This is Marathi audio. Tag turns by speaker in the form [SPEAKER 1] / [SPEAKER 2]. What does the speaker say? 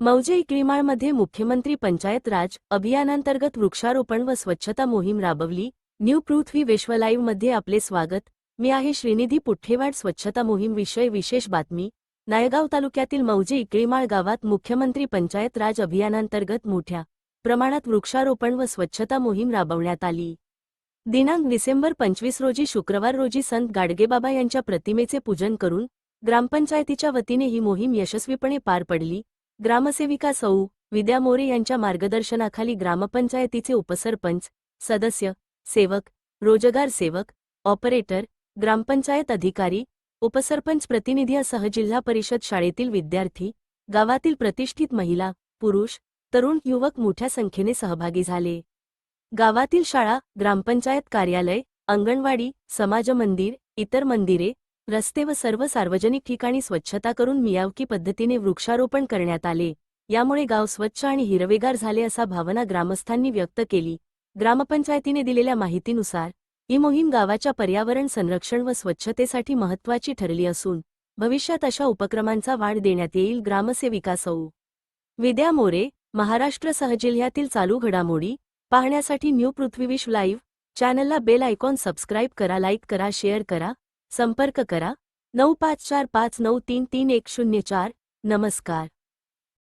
[SPEAKER 1] मौजे इकळीमाळमध्ये मुख्यमंत्री पंचायत राज अभियानांतर्गत वृक्षारोपण व स्वच्छता मोहीम राबवली. न्यू पृथ्वी विश्व लाईव्हमध्ये आपले स्वागत. मी आहे श्रीनिधी पुठ्ठेवाड. स्वच्छता मोहीम विषय विशेष बातमी. नायगाव तालुक्यातील मौजे इकळीमाळ गावात मुख्यमंत्री पंचायत राज अभियानांतर्गत मोठ्या प्रमाणात वृक्षारोपण व स्वच्छता मोहीम राबवण्यात आली. दिनांक डिसेंबर 25 रोजी शुक्रवार रोजी संत गाडगेबाबा यांच्या प्रतिमेचे पूजन करून ग्रामपंचायतीच्या वतीने ही मोहीम यशस्वीपणे पार पडली. ग्रामसेविका सौ विद्या मोरे यांच्या मार्गदर्शनाखाली ग्रामपंचायतीचे उपसरपंच, सदस्य, सेवक, रोजगार सेवक, ऑपरेटर, ग्रामपंचायत अधिकारी, उपसरपंच प्रतिनिधीसह जिल्हा परिषद शाळेतील विद्यार्थी, गावातील प्रतिष्ठित महिला, पुरुष, तरुण, युवक मोठ्या संख्येने सहभागी झाले. गावातील शाळा, ग्रामपंचायत कार्यालय, अंगणवाडी, समाज मंदिर, इतर मंदिरे, रस्ते व सर्व सार्वजनिक ठिकाणी स्वच्छता करून मियावकी पद्धतीने वृक्षारोपण करण्यात आले. यामुळे गाव स्वच्छ आणि हिरवेगार झाले असा भावना ग्रामस्थांनी व्यक्त केली. ग्रामपंचायतीने दिलेल्या माहितीनुसार ही मोहीम गावाच्या पर्यावरण संरक्षण व स्वच्छतेसाठी महत्त्वाची ठरली असून भविष्यात अशा उपक्रमांचा वाढ देण्यात येईल. ग्रामसेविका सौ विद्या मोरे. महाराष्ट्रासह जिल्ह्यातील चालू घडामोडी पाहण्यासाठी न्यू पृथ्वी विश्व लाईव्ह चॅनलला बेल आयकॉन सबस्क्राईब करा, लाईक करा, शेअर करा. संपर्क करा 9545933104. नमस्कार.